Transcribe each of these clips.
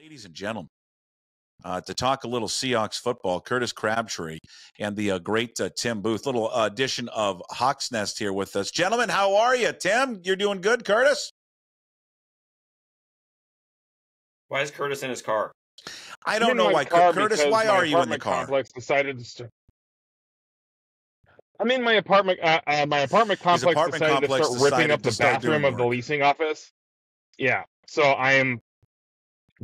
Ladies and gentlemen, to talk a little Seahawks football, Curtis Crabtree and the great Tim Booth. Little edition of HawksNest here with us. Gentlemen, how are you? Tim, you're doing good, Curtis? Why is Curtis in his car? I don't know why. Curtis, why are you in the car? Complex decided to I'm in my apartment. My apartment complex decided to start ripping up the bathroom of the leasing office. Yeah, so I am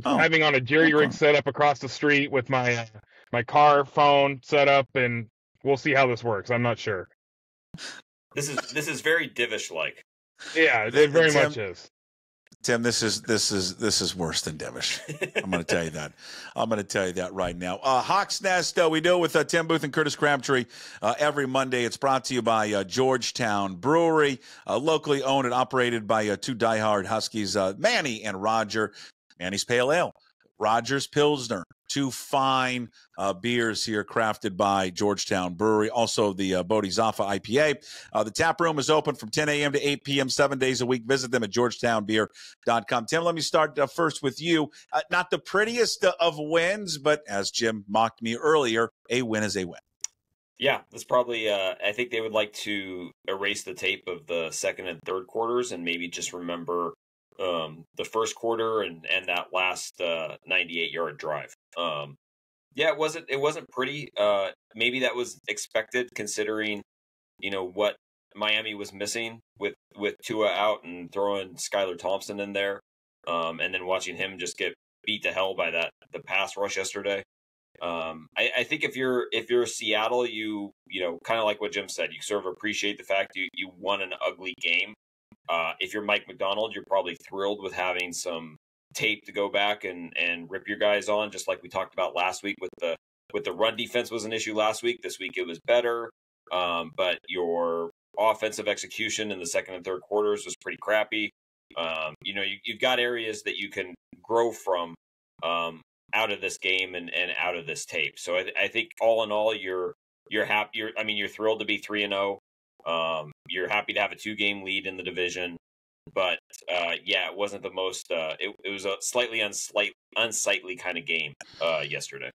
having on a jerry rig set up across the street with my my car phone set up, and we'll see how this works. I'm not sure. This is very Divish-like. Yeah, it very much is. Tim, this is worse than Divish. I'm going to tell you that. I'm going to tell you that right now. HawksNest, we do it with Tim Booth and Curtis Crabtree every Monday. It's brought to you by Georgetown Brewery, locally owned and operated by two diehard Huskies, Manny and Roger. Manny's Pale Ale, Roger's Pilsner, two fine beers here crafted by Georgetown Brewery. Also, the Bodhisattva IPA. The tap room is open from 10 a.m. to 8 p.m. 7 days a week. Visit them at georgetownbeer.com. Tim, let me start first with you. Not the prettiest of wins, but as Jim mocked me earlier, a win is a win. Yeah, that's probably, I think they would like to erase the tape of the second and third quarters and maybe just remember the first quarter and that last 98-yard drive. Yeah, it wasn't pretty. Maybe that was expected considering, what Miami was missing with Tua out and throwing Skylar Thompson in there, and then watching him just get beat to hell by the pass rush yesterday. I think if you're Seattle, you kind of like what Jim said, you sort of appreciate the fact you won an ugly game. If you're Mike Macdonald, you're probably thrilled with having some tape to go back and rip your guys on, just like we talked about last week with the run defense was an issue last week. This week it was better, but your offensive execution in the second and third quarters was pretty crappy. You've got areas that you can grow from out of this game and out of this tape. So I think all in all, you're happy. You're thrilled to be 3-0. You're happy to have a 2-game lead in the division, but it wasn't the most. It was a slightly unsightly kind of game yesterday.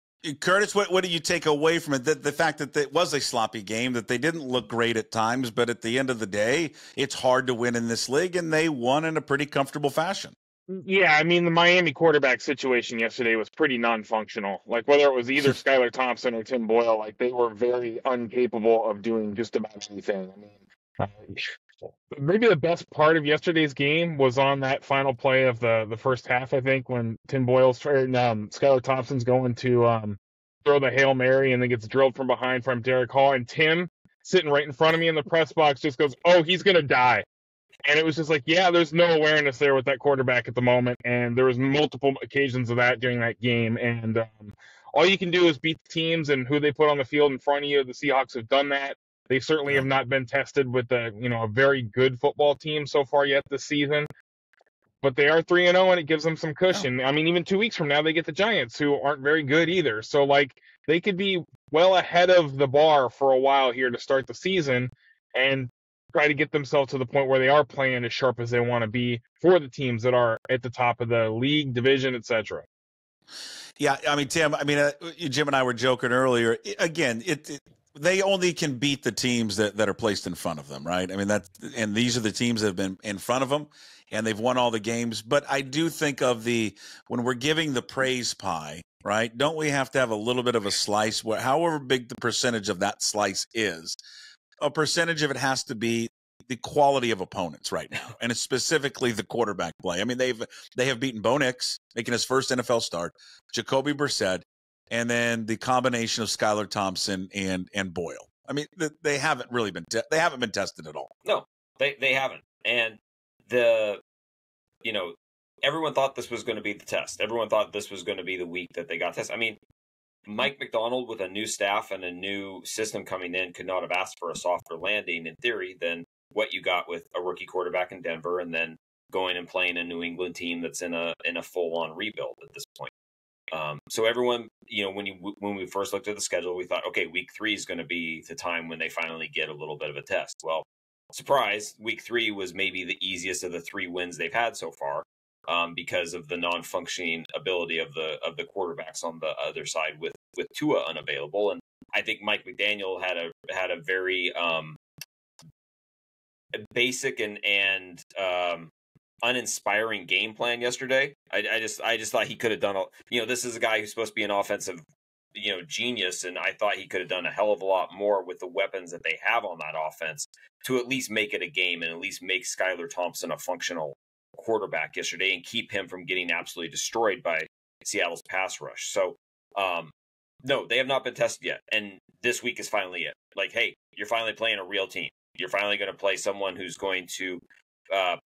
Curtis, what do you take away from it? The fact that it was a sloppy game, that they didn't look great at times, but at the end of the day, it's hard to win in this league, and they won in a pretty comfortable fashion. Yeah, the Miami quarterback situation yesterday was pretty non-functional. Like, whether it was either Skylar Thompson or Tim Boyle, like, they were very incapable of doing just about anything. Maybe the best part of yesterday's game was on that final play of the first half, I think, when Skylar Thompson's going to throw the Hail Mary and then gets drilled from behind from Derek Hall, and Tim, sitting right in front of me in the press box, just goes, "Oh, he's going to die." And it was just like, yeah, there's no awareness there with that quarterback at the moment. And there was multiple occasions of that during that game. And all you can do is beat the teams and who they put on the field in front of you. The Seahawks have done that. They certainly have not been tested with a very good football team so far yet this season. But they are 3-0, and it gives them some cushion. Even 2 weeks from now, they get the Giants, who aren't very good either. So, they could be well ahead of the bar for a while here to start the season and try to get themselves to the point where they are playing as sharp as they want to be for the teams that are at the top of the league, division, etc. Yeah, Tim, Jim and I were joking earlier. Again, they only can beat the teams that are placed in front of them, right? And these are the teams that have been in front of them, and they've won all the games. But I do think when we're giving the praise pie, right, don't we have to have a little bit of a slice, however big the percentage of that slice is, a percentage of it has to be the quality of opponents right now, and it's specifically the quarterback play. They have beaten Bo Nix, making his first NFL start, Jacoby Brissett, and then the combination of Skylar Thompson and Boyle. They haven't really been tested at all. No, they haven't. And everyone thought this was going to be the test. Everyone thought this was going to be the week that they got tested. Mike Macdonald, with a new staff and a new system coming in, could not have asked for a softer landing, in theory, than what you got with a rookie quarterback in Denver and then going and playing a New England team that's in a full-on rebuild at this point. So everyone, when we first looked at the schedule, we thought, okay, week 3 is going to be the time when they finally get a little bit of a test. Well, surprise, week 3 was maybe the easiest of the 3 wins they've had so far. because of the non-functioning ability of the quarterbacks on the other side with Tua unavailable. And I think Mike McDaniel had a very basic and uninspiring game plan yesterday. I just thought he could have done this is a guy who's supposed to be an offensive genius, and I thought he could have done a hell of a lot more with the weapons that they have on that offense to at least make it a game and at least make Skylar Thompson a functional quarterback yesterday and keep him from getting absolutely destroyed by Seattle's pass rush. So no, they have not been tested yet, and this week is finally it. Like, hey, you're finally playing a real team. You're finally going to play someone who's going to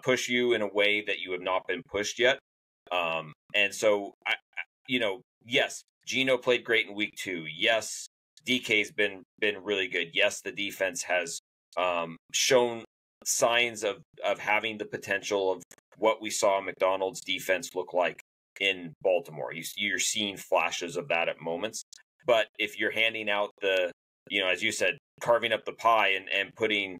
push you in a way that you have not been pushed yet. And so, yes, Geno played great in week 2. Yes, DK's been really good. Yes, the defense has shown signs of having the potential of what we saw Macdonald's defense look like in Baltimore. You're seeing flashes of that at moments. But if you're handing out the, as you said, carving up the pie and putting,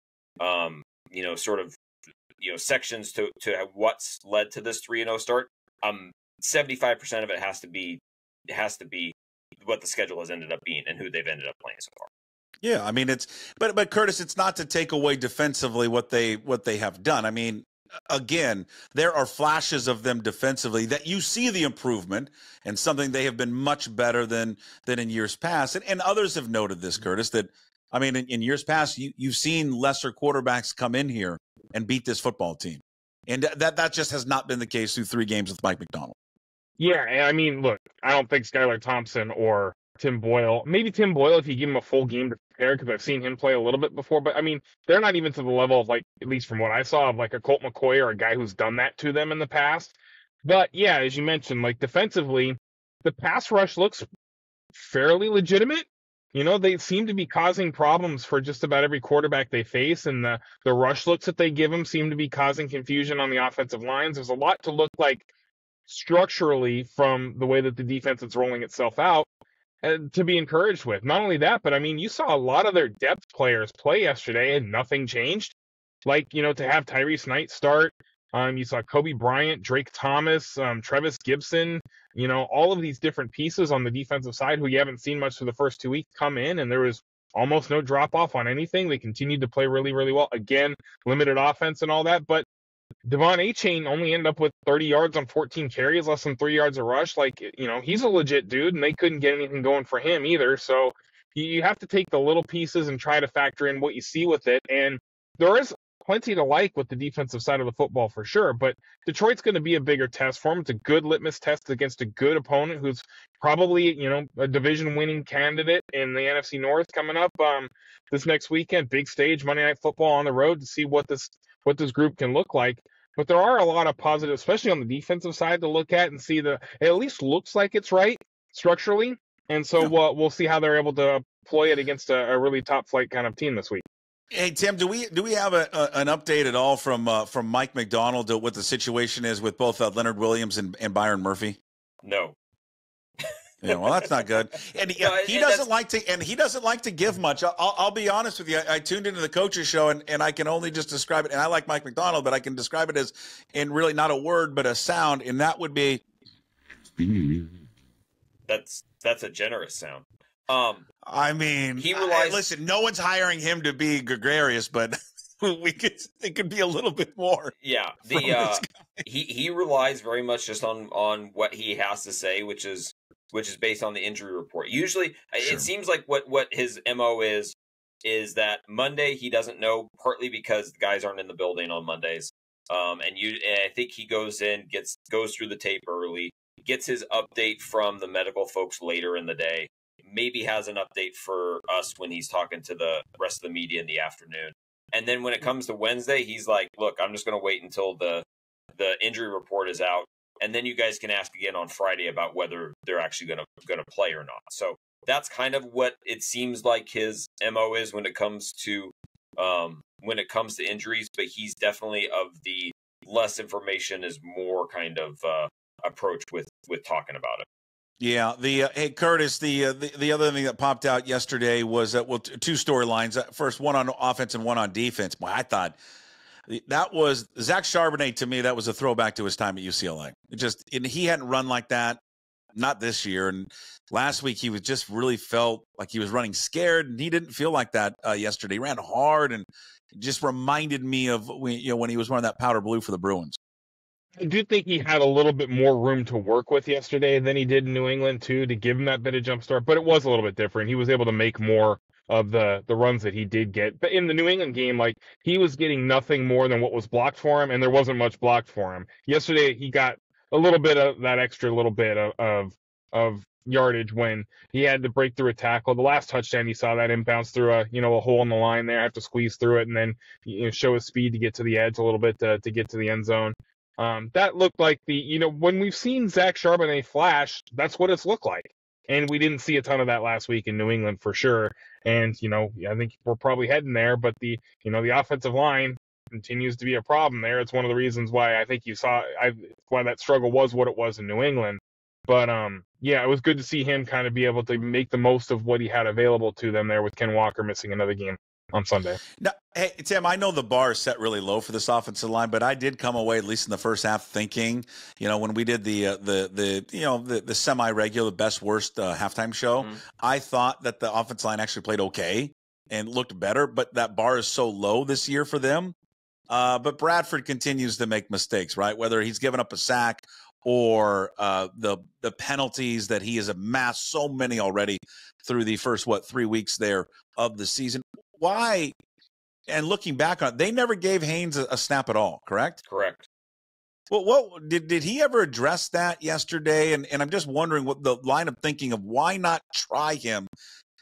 sections to what's led to this 3-0 start, 75% of it has to be what the schedule has ended up being and who they've ended up playing so far. Yeah, I mean but Curtis, it's not to take away defensively what they have done. I mean, again, there are flashes of them defensively that you see the improvement and something they have been much better than in years past. And others have noted this, Curtis, that I mean, in years past, you've seen lesser quarterbacks come in here and beat this football team. And that just has not been the case through 3 games with Mike Macdonald. Yeah, I mean, look, I don't think Skylar Thompson or Tim Boyle, maybe Tim Boyle if you give him a full game to prepare, because I've seen him play a little bit before, but I mean, they're not even to the level of, like, at least from what I saw, of like a Colt McCoy or a guy who's done that to them in the past. But yeah, as you mentioned, like defensively, the pass rush looks fairly legitimate. They seem to be causing problems for just about every quarterback they face, and the rush looks that they give them seem to be causing confusion on the offensive lines. There's a lot to look like structurally from the way that the defense is rolling itself out and to be encouraged with. Not only that, but I mean, you saw a lot of their depth players play yesterday and nothing changed. Like, to have Tyrese Knight start, you saw Kobe Bryant, Drake Thomas, Trevis Gibson, all of these different pieces on the defensive side who you haven't seen much for the first 2 weeks come in, and there was almost no drop off on anything. They continued to play really, really well. Again, limited offense and all that, but Devon Achane only ended up with 30 yards on 14 carries, less than 3 yards a rush. Like, he's a legit dude, and they couldn't get anything going for him either. So you have to take the little pieces and try to factor in what you see with it. And there is plenty to like with the defensive side of the football for sure, but Detroit's going to be a bigger test for them. It's a good litmus test against a good opponent who's probably, a division-winning candidate in the NFC North coming up this next weekend. Big stage, Monday Night Football on the road to see what this group can look like. But there are a lot of positives, especially on the defensive side, to look at and see it at least looks like it's right structurally. And so we'll see how they're able to deploy it against a really top flight kind of team this week. Hey, Tim, do we have an update at all from Mike Macdonald to what the situation is with both Leonard Williams and Byron Murphy? No. Yeah, well, that's not good. And he doesn't like to give much. I'll be honest with you. I tuned into the coaches show and I can only just describe it. And I like Mike Macdonald, but I can describe it as in really not a word but a sound, and that would be. That's a generous sound. I mean, listen, no one's hiring him to be gregarious, but it could be a little bit more. Yeah, he relies very much just on what he has to say, which is based on the injury report. Usually, sure. It seems like what his MO is that Monday he doesn't know, partly because the guys aren't in the building on Mondays. And I think he goes in, goes through the tape early, gets his update from the medical folks later in the day. Maybe has an update for us when he's talking to the rest of the media in the afternoon. And then when it comes to Wednesday, he's like, look, I'm just going to wait until the injury report is out. And then you guys can ask again on Friday about whether they're actually going to play or not. So that's kind of what it seems like his MO is when it comes to injuries. But he's definitely of the less information is more kind of approach with talking about it. Yeah. Hey, Curtis, the other thing that popped out yesterday was two storylines. First, one on offense and one on defense. Boy, I thought That was Zach Charbonnet to me. That was a throwback to his time at UCLA. He hadn't run like that, not this year. And last week he was just really felt like he was running scared, and he didn't feel like that yesterday. He ran hard, and it just reminded me of when he was wearing that powder blue for the Bruins. I do think he had a little bit more room to work with yesterday than he did in New England too, to give him that bit of jump start. But it was a little bit different. He was able to make more of the runs that he did get. But in the New England game, like, he was getting nothing more than what was blocked for him, and there wasn't much blocked for him. Yesterday, he got a little bit of that extra little bit of yardage when he had to break through a tackle. The last touchdown, you saw that inbounds through a hole in the line there, have to squeeze through it, and then show his speed to get to the edge a little bit to get to the end zone. That looked like when we've seen Zach Charbonnet flash, that's what it's looked like. And we didn't see a ton of that last week in New England for sure. And, I think we're probably heading there, but the offensive line continues to be a problem there. It's one of the reasons why I think why that struggle was what it was in New England. But, it was good to see him kind of be able to make the most of what he had available to them there with Ken Walker missing another game on Sunday. Now, hey, Tim, I know the bar is set really low for this offensive line, but I did come away, at least in the first half, thinking, when we did the semi-regular best worst halftime show, I thought that the offensive line actually played okay and looked better, but that bar is so low this year for them. But Bradford continues to make mistakes, right? Whether he's given up a sack or the penalties that he has amassed, so many already through the first 3 weeks there of the season. Why? And looking back on it, they never gave Haynes a snap at all, correct? Correct. Well, what did he ever address that yesterday? And I'm just wondering what the line of thinking of why not try him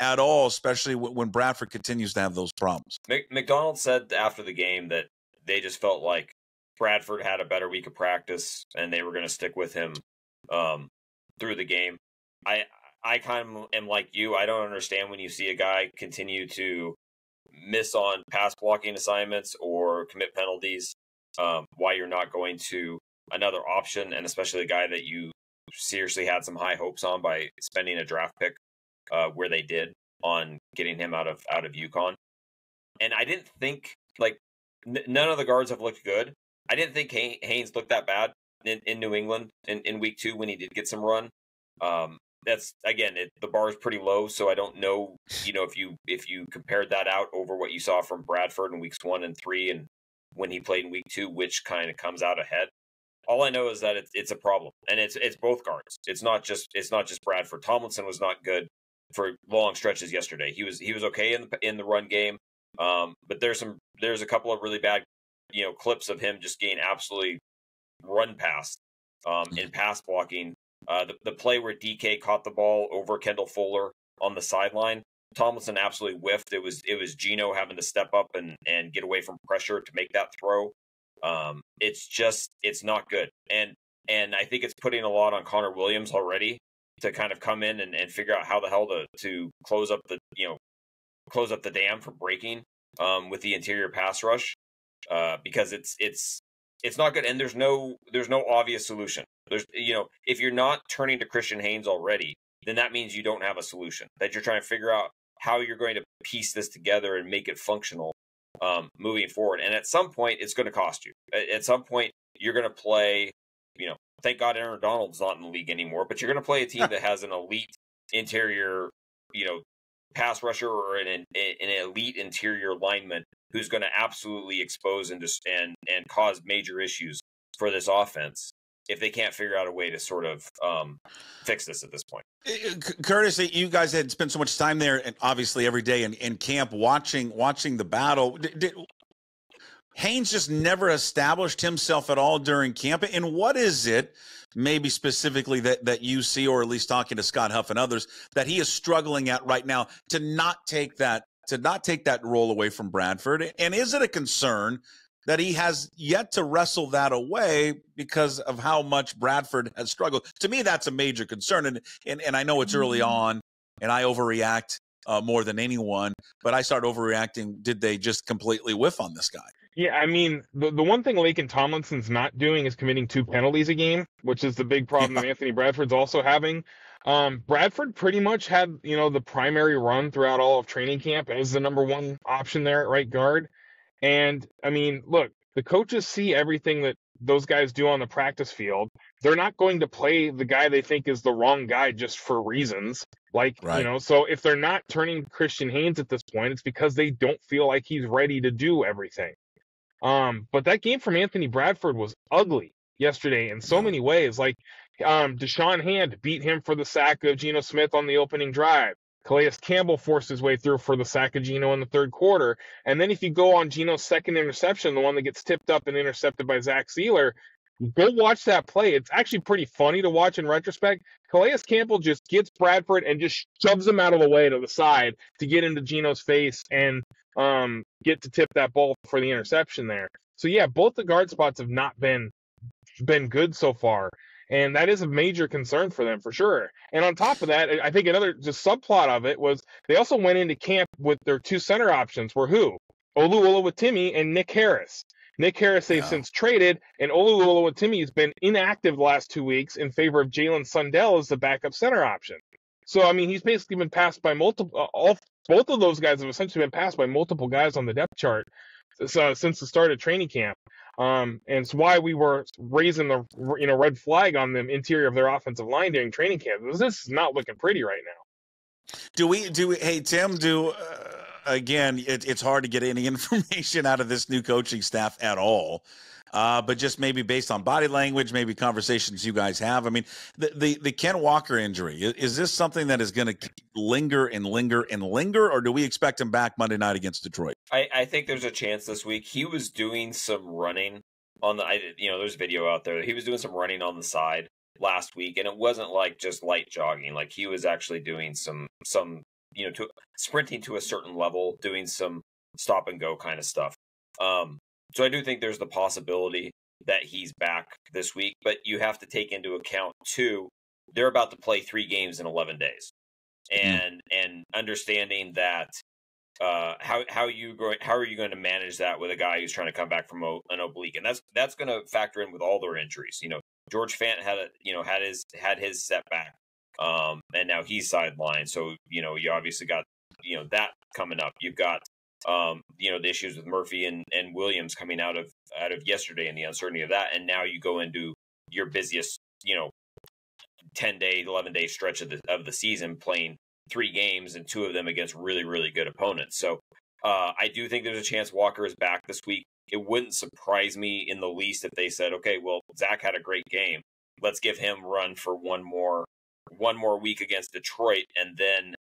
at all, especially when Bradford continues to have those problems. Macdonald said after the game that they just felt like Bradford had a better week of practice and they were going to stick with him through the game. I kind of am like you. I don't understand when you see a guy continue to miss on pass blocking assignments or commit penalties, why you're not going to another option, and especially a guy that you seriously had some high hopes on by spending a draft pick where they did on getting him out of UConn. And I didn't think, none of the guards have looked good. I didn't think Haynes looked that bad in New England in week 2 when he did get some run. That's, again, the bar is pretty low, so I don't know, if you compared that out over what you saw from Bradford in weeks 1 and 3 and when he played in week 2, which kind of comes out ahead. All I know is that it's a problem, and it's both guards. It's not just Bradford. Tomlinson was not good for long stretches yesterday. He was okay in the run game, but there's a couple of really bad clips of him just getting absolutely run past in pass blocking. The play where DK caught the ball over Kendall Fuller on the sideline, Tomlinson absolutely whiffed. It was Gino having to step up and get away from pressure to make that throw. It's not good. And I think it's putting a lot on Connor Williams already to kind of come in and figure out how the hell to close up the dam from breaking with the interior pass rush, because it's not good. And there's no obvious solution. If you're not turning to Christian Haynes already, then that means you don't have a solution, that you're trying to figure out how you're going to piece this together and make it functional moving forward. And at some point, it's going to cost you. At some point, you're going to play, thank God Aaron Donald's not in the league anymore, but you're going to play a team that has an elite interior, pass rusher or an elite interior lineman who's going to absolutely expose and cause major issues for this offense if they can't figure out a way to sort of fix this at this point. Curtis, you guys had spent so much time there, and obviously every day in camp watching the battle. Did Haynes just never established himself at all during camp? And what is it, maybe specifically that you see, or at least talking to Scott Huff and others, that he is struggling at right now to not take that role away from Bradford? And is it a concern that he has yet to wrestle that away because of how much Bradford has struggled? To me, that's a major concern. And I know it's early on, and I overreact more than anyone, but I start overreacting. Did they just completely whiff on this guy? Yeah, I mean, the one thing Laken Tomlinson's not doing is committing 2 penalties a game, which is the big problem that Anthony Bradford's also having. Bradford pretty much had, the primary run throughout all of training camp as the number 1 option there at right guard. And I mean, look, the coaches see everything that those guys do on the practice field. They're not going to play the guy they think is the wrong guy just for reasons. Like, Right. So if they're not turning Christian Haynes at this point, it's because they don't feel like he's ready to do everything. But that game from Anthony Bradford was ugly yesterday in so many ways. Like, Deshaun Hand beat him for the sack of Geno Smith on the opening drive. Calais Campbell forced his way through for the sack of Geno in the third quarter. And then if you go on Geno's second interception, the one that gets tipped up and intercepted by Zach Shattenkirk, go watch that play. It's actually pretty funny to watch in retrospect. Calais Campbell just gets Bradford and just shoves him out of the way to the side to get into Geno's face and get to tip that ball for the interception there. So yeah, both the guard spots have not been good so far. And that is a major concern for them for sure. And on top of that, I think another just subplot of it was they also went into camp with their two center options were who? Olu Oluwatimi and Nick Harris. Nick Harris they've since traded, and Olu Oluwatimi has been inactive the last 2 weeks in favor of Jalen Sundell as the backup center option. So, I mean, he's basically been passed by multiple both of those guys have essentially been passed by multiple guys on the depth chart since the start of training camp. And it's why we were raising the red flag on the interior of their offensive line during training camp. This is not looking pretty right now. Do we? Hey, Tim. Again, it's hard to get any information out of this new coaching staff at all. But just maybe based on body language, maybe conversations you guys have. I mean, the Ken Walker injury, is this something that is going to linger and linger and linger, or do we expect him back Monday night against Detroit? I think there's a chance this week. He was doing some running on there's video out there. He was doing some running on the side last week, and it wasn't like just light jogging. Like he was actually doing some sprinting to a certain level, doing some stop and go kind of stuff. So I do think there's the possibility that he's back this week, but you have to take into account too, they're about to play 3 games in 11 days, and understanding that how are you going to manage that with a guy who's trying to come back from an oblique, and that's going to factor in with all their injuries. George Fant had his setback, and now he's sidelined. So you obviously got that coming up. You've got the issues with Murphy and Williams coming out of yesterday and the uncertainty of that. And now you go into your busiest, 10-day, 11-day stretch of the season, playing 3 games and 2 of them against really, really good opponents. So I do think there's a chance Walker is back this week. It wouldn't surprise me in the least if they said, okay, well, Zach had a great game. Let's give him run for one more week against Detroit, and then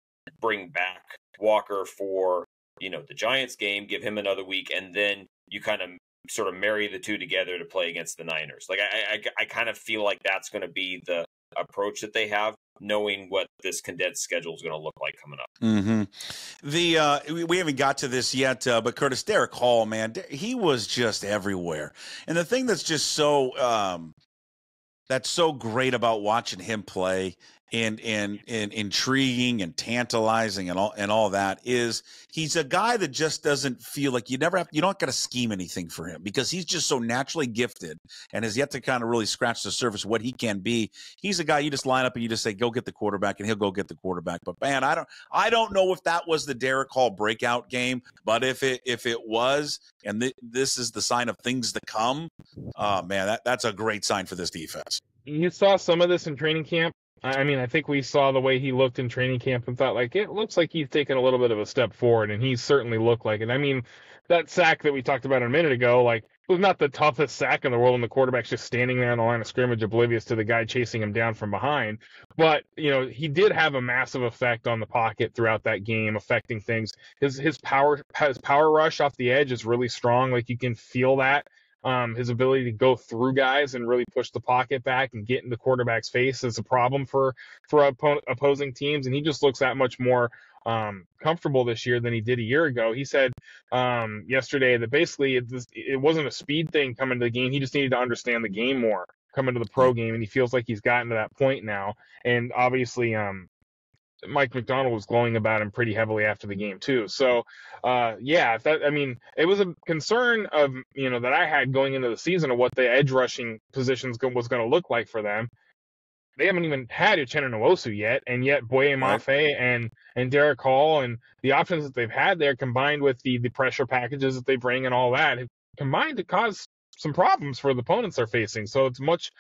bring back Walker for the Giants game, give him another week, and then you kind of sort of marry the two together to play against the Niners. Like I kind of feel like that's going to be the approach that they have, knowing what this condensed schedule is going to look like coming up. Mm-hmm. We haven't got to this yet, but Curtis, Derek Hall, man, he was just everywhere. And the thing that's just so that's so great about watching him play and intriguing and tantalizing and all that is he's a guy that just doesn't feel like you don't got to scheme anything for him, because he's just so naturally gifted and has yet to kind of really scratch the surface of what he can be. He's a guy you just line up and you just say, go get the quarterback, and he'll go get the quarterback. But man, I don't know if that was the Derek Hall breakout game, but if it was, and this is the sign of things to come, man, that's a great sign for this defense. You saw some of this in training camp. I mean, I think we saw the way he looked in training camp and thought, like, it looks like he's taken a little bit of a step forward, and he certainly looked like it. I mean, that sack that we talked about a minute ago, like, it was not the toughest sack in the world, and the quarterback's just standing there on the line of scrimmage, oblivious to the guy chasing him down from behind. But, he did have a massive effect on the pocket throughout that game, affecting things. His power rush off the edge is really strong. Like, you can feel that. His ability to go through guys and really push the pocket back and get in the quarterback's face is a problem for opposing teams. And he just looks that much more comfortable this year than he did a year ago. He said yesterday that basically it wasn't a speed thing coming to the game. He just needed to understand the game more coming to the pro game. And he feels like he's gotten to that point now. And obviously, Mike Macdonald was glowing about him pretty heavily after the game too. So, it was a concern of, that I had going into the season of what the edge rushing positions was going to look like for them. They haven't even had Uchenna Nwosu yet, and yet Boye Mafe and Derek Hall and the options that they've had there, combined with the pressure packages that they bring and all that, combined to cause some problems for the opponents they're facing. So it's much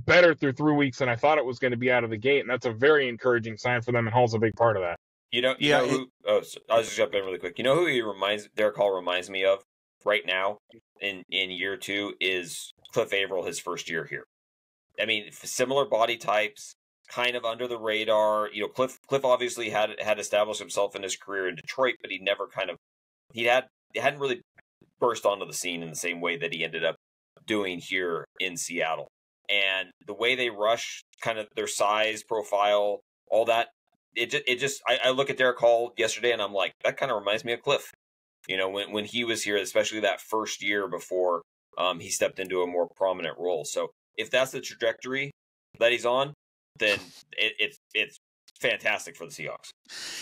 better through 3 weeks than I thought it was going to be out of the gate, and that's a very encouraging sign for them. And Hall's a big part of that. You know who? Oh, so I'll just jump in really quick. You know who Derek Hall reminds me of right now in year 2 is Cliff Averill, his first year here. I mean, similar body types, kind of under the radar. You know, Cliff obviously had established himself in his career in Detroit, but he hadn't really burst onto the scene in the same way that he ended up doing here in Seattle. And the way they rush, kind of their size profile, all that. I look at Derek Hall yesterday and I'm like, that kind of reminds me of Cliff. You know, when he was here, especially that first year before he stepped into a more prominent role. So if that's the trajectory that he's on, then it's fantastic for the Seahawks.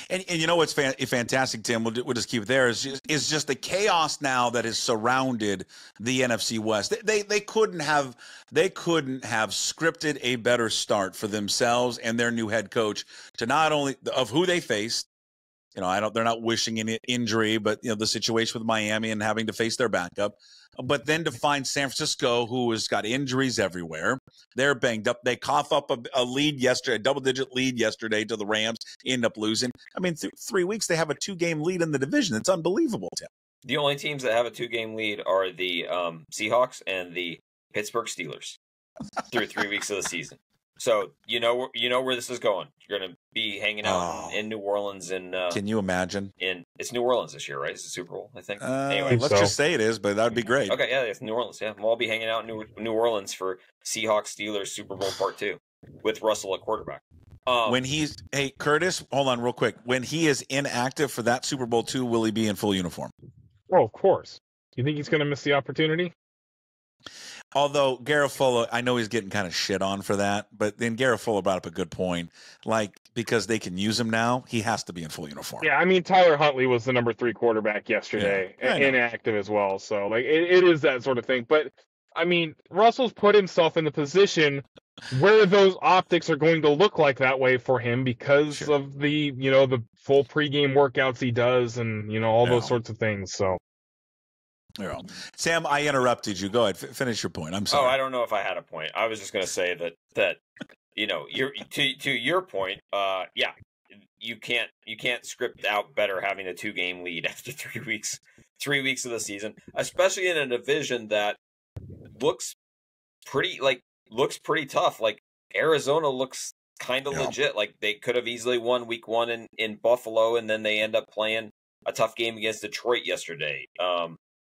And you know what's fantastic, Tim? We'll just keep it there. Is just the chaos now that has surrounded the NFC West. They couldn't have scripted a better start for themselves and their new head coach to not only of who they faced. You know, they're not wishing an injury, but you know the situation with Miami and having to face their backup. But then to find San Francisco, who has got injuries everywhere, they're banged up. They cough up a lead yesterday, a double-digit lead yesterday to the Rams, end up losing. I mean, 3 weeks they have a 2-game lead in the division. It's unbelievable, Tim. The only teams that have a 2-game lead are the Seahawks and the Pittsburgh Steelers through 3 weeks of the season. So you know where this is going. You're going to be hanging out in New Orleans. Can you imagine? It's New Orleans this year, right? It's the Super Bowl, I think. Anyway, let's just say it is, but that would be great. Okay, yeah, it's New Orleans. Yeah, we'll all be hanging out in New Orleans for Seahawks Steelers Super Bowl Part 2 with Russell at quarterback. Curtis, hold on real quick. When he is inactive for that Super Bowl 2, will he be in full uniform? Well, of course. You think he's going to miss the opportunity? Although Garofalo, I know he's getting kind of shit on for that, but then Garofalo brought up a good point. Like, because they can use him now, he has to be in full uniform. Yeah, I mean, Tyler Huntley was the number 3 quarterback yesterday, inactive as well. So, like, it is that sort of thing. But, I mean, Russell's put himself in the position where those optics are going to look like that way for him because of the full pregame workouts he does and, all those sorts of things. So. Sam, I interrupted you. Go ahead, finish your point. I'm sorry. Oh, I don't know if I had a point. I was just going to say that to your point. You can't script out better having a 2-game lead after 3 weeks. 3 weeks of the season, especially in a division that looks pretty tough. Like Arizona looks kind of legit. Like they could have easily won week 1 in Buffalo, and then they end up playing a tough game against Detroit yesterday.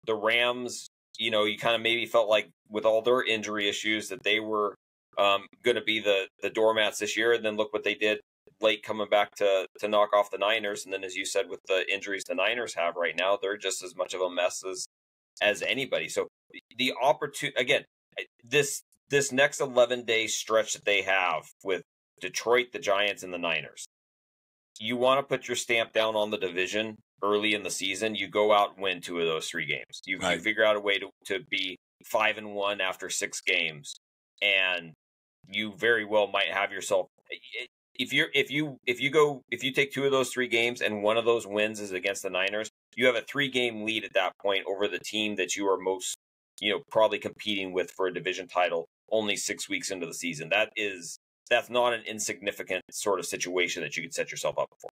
The Rams, you kind of maybe felt like with all their injury issues that they were going to be the doormats this year. And then look what they did late coming back to knock off the Niners. And then, as you said, with the injuries the Niners have right now, they're just as much of a mess as anybody. So the opportunity, again, this next 11-day stretch that they have with Detroit, the Giants, and the Niners, you want to put your stamp down on the division early in the season. You go out and win 2 of those 3 games. You figure out a way to be 5-1 after 6 games, and you very well might have yourself. If you take 2 of those 3 games and one of those wins is against the Niners, you have a 3-game lead at that point over the team that you are most probably competing with for a division title only 6 weeks into the season. That's not an insignificant sort of situation that you could set yourself up for.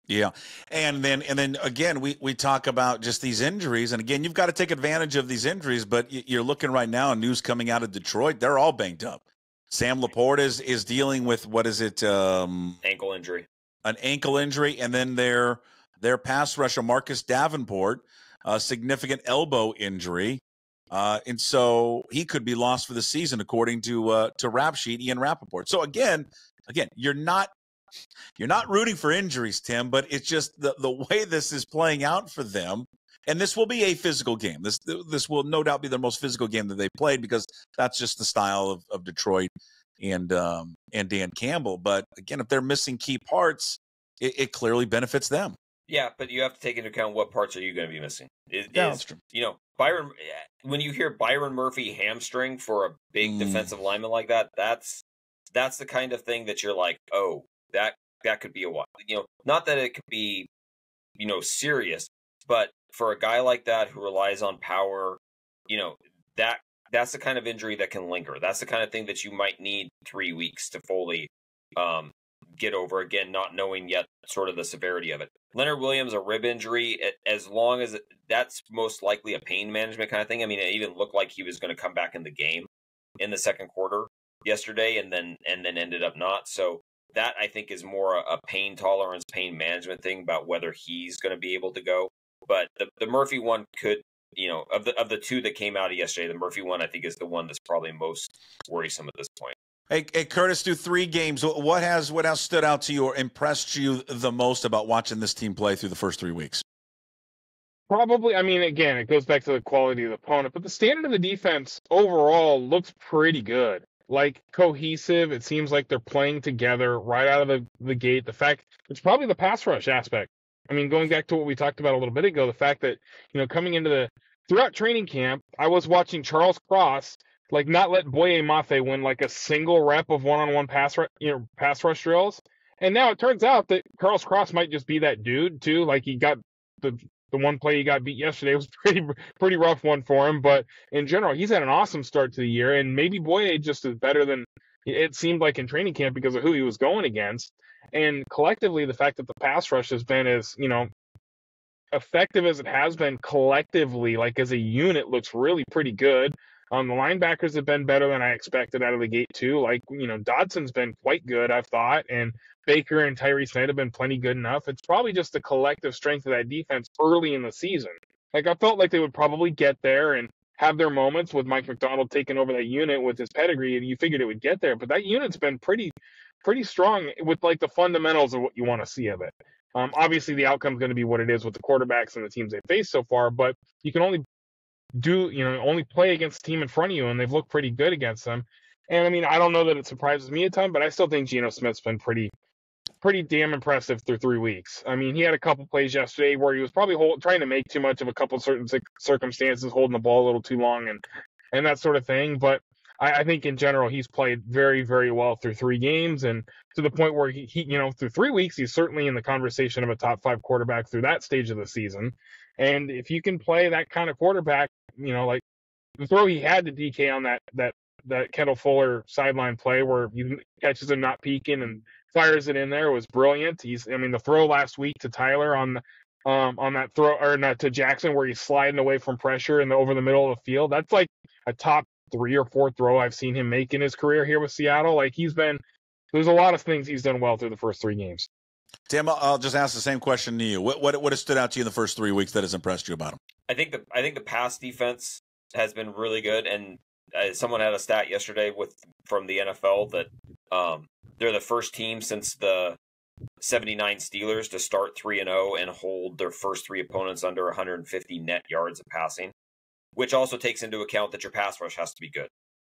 Yeah. And then again, we talk about just these injuries. And again, you've got to take advantage of these injuries, but you're looking right now, news coming out of Detroit, they're all banged up. Sam Laporte is dealing with, what is it? Ankle injury. An ankle injury. And then their pass rusher, Marcus Davenport, a significant elbow injury. And so he could be lost for the season, according to Rap Sheet, Ian Rappaport. So again, you're not rooting for injuries, Tim, but it's just the way this is playing out for them. And this will be a physical game. This will no doubt be the most physical game that they played because that's just the style of Detroit and Dan Campbell. But again, if they're missing key parts, it clearly benefits them. Yeah, but you have to take into account what parts are you going to be missing. That's true. Byron, when you hear Byron Murphy hamstring for a big defensive lineman like that, that's the kind of thing that you're like, oh, that could be a while. Not that it could be, serious, but for a guy like that who relies on power, that's the kind of injury that can linger. That's the kind of thing that you might need 3 weeks to fully get over. Again, not knowing yet sort of the severity of it. Leonard Williams, a rib injury, as long as that's most likely a pain management kind of thing. I mean, it even looked like he was going to come back in the game in the second quarter yesterday, and then ended up not. So that, I think, is more a pain tolerance, pain management thing about whether he's going to be able to go. But the Murphy one could, of the two that came out yesterday, the Murphy one, I think, is the one that's probably most worrisome at this point. Hey, Curtis, through 3 games, what has stood out to you or impressed you the most about watching this team play through the first 3 weeks? Probably, I mean, again, it goes back to the quality of the opponent, but the standard of the defense overall looks pretty good. Like, cohesive. It seems like they're playing together right out of the gate. The fact, it's probably the pass rush aspect. I mean, going back to what we talked about a little bit ago, the fact that, coming into throughout training camp, I was watching Charles Cross, like, not let Boye Mafe win like a single rep of one-on-one pass rush drills. And now it turns out that Charles Cross might just be that dude too. Like, he got the one play he got beat yesterday was pretty rough one for him. But in general, he's had an awesome start to the year, and maybe Boye just is better than it seemed like in training camp because of who he was going against. And collectively, the fact that the pass rush has been as, effective as it has been collectively, like as a unit, looks really pretty good. The linebackers have been better than I expected out of the gate too. Like, Dodson's been quite good, I've thought, and Baker and Tyree Snight have been plenty good enough. It's probably just the collective strength of that defense early in the season. Like, I felt like they would probably get there and have their moments with Mike Macdonald taking over that unit with his pedigree, and you figured it would get there. But that unit's been pretty strong with, like, the fundamentals of what you want to see of it. Obviously, the outcome's going to be what it is with the quarterbacks and the teams they've faced so far, but you can only play against the team in front of you, and they've looked pretty good against them. And I mean, I don't know that it surprises me a ton, but I still think Geno Smith's been pretty damn impressive through 3 weeks. I mean, he had a couple plays yesterday where he was probably trying to make too much of a couple certain circumstances, holding the ball a little too long and that sort of thing. But I think in general, he's played very, very well through 3 games, and to the point where he through 3 weeks, he's certainly in the conversation of a top 5 quarterback through that stage of the season. And if you can play that kind of quarterback, like the throw he had to DK on that Kendall Fuller sideline play where he catches him not peeking and fires it in there was brilliant. The throw last week to Tyler on that throw, or not to Jackson, where he's sliding away from pressure over the middle of the field. That's like a top 3 or 4 throw I've seen him make in his career here with Seattle. Like, there's a lot of things he's done well through the first 3 games. Tim, I'll just ask the same question to you. What has stood out to you in the first 3 weeks that has impressed you about him? I think the pass defense has been really good, and someone had a stat yesterday from the NFL that they're the first team since the 79 Steelers to start 3-0 and hold their first 3 opponents under 150 net yards of passing, which also takes into account that your pass rush has to be good,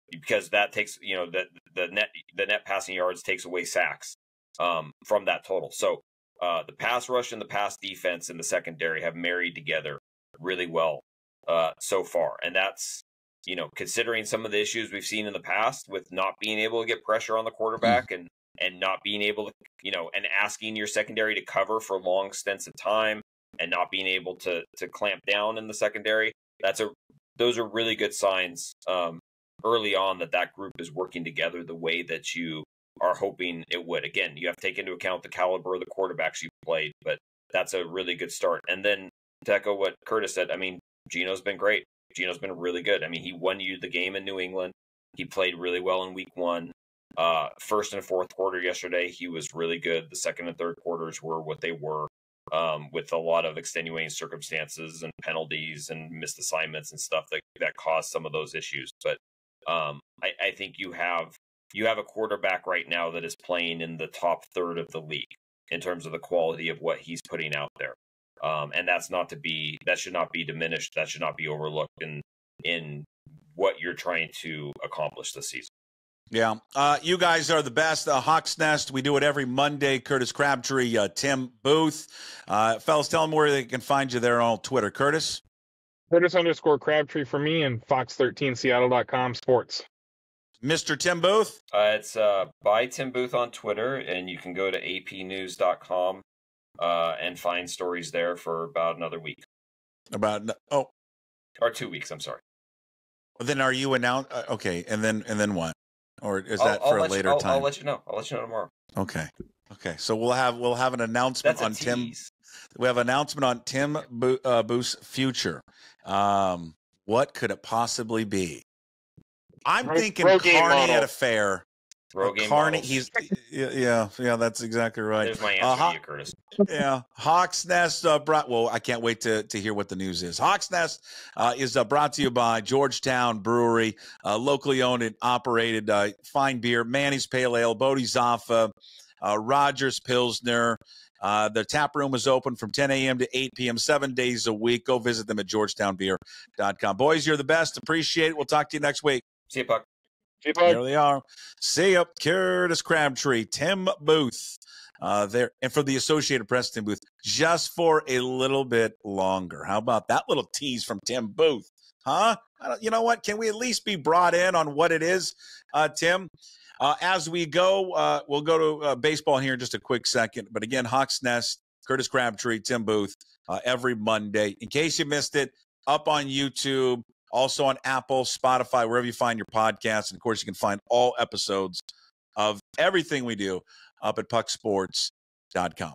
because that takes the net passing yards takes away sacks from that total. So the pass rush and the pass defense in the secondary have married together really well so far, and that's considering some of the issues we've seen in the past with not being able to get pressure on the quarterback and not being able to and asking your secondary to cover for long stints of time and not being able to clamp down in the secondary. Those are really good signs early on that group is working together the way that you are hoping it would. Again, you have to take into account the caliber of the quarterbacks you've played, but that's a really good start. And then to echo what Curtis said, I mean, Geno's been great. Geno's been really good. I mean, he won you the game in New England. He played really well in week 1. First and fourth quarter yesterday, he was really good. The second and third quarters were what they were, with a lot of extenuating circumstances and penalties and missed assignments and stuff that caused some of those issues. But I think you have a quarterback right now that is playing in the top third of the league in terms of the quality of what he's putting out there. And that should not be diminished. That should not be overlooked in what you're trying to accomplish this season. Yeah. You guys are the best. HawksNest, we do it every Monday. Curtis Crabtree, Tim Booth. Fellas, tell them where they can find you there on Twitter. Curtis? Curtis_Crabtree for me, and Fox13Seattle.com sports. Mr. Tim Booth? It's by Tim Booth on Twitter, and you can go to apnews.com and find stories there for about another week. Or 2 weeks, I'm sorry. Then are you announced? Okay, and then what? Or is that for a later time? I'll let you know. I'll let you know tomorrow. Okay. So we'll have an announcement on Tim. We have an announcement on Tim Booth's future. What could it possibly be? I'm thinking Carney at a fair. Carney, he's yeah, that's exactly right. There's my answer to you, Curtis. Yeah, HawksNest brought. Well, I can't wait to hear what the news is. HawksNest is brought to you by Georgetown Brewery, locally owned and operated. Fine beer, Manny's Pale Ale, Bodie's Zaffa, Rogers Pilsner. The tap room is open from 10 a.m. to 8 p.m. 7 days a week. Go visit them at georgetownbeer.com. Boys, you're the best. Appreciate it. We'll talk to you next week. See you, Puck. There they are. See ya. Curtis Crabtree, Tim Booth. There. And for the Associated Press, Tim Booth, just for a little bit longer. How about that little tease from Tim Booth? Huh? You know what? Can we at least be brought in on what it is, Tim? As we go, we'll go to baseball here in just a quick second. But again, HawksNest, Curtis Crabtree, Tim Booth, every Monday. In case you missed it, up on YouTube, also on Apple, Spotify, wherever you find your podcasts. And, of course, you can find all episodes of everything we do up at pucksports.com.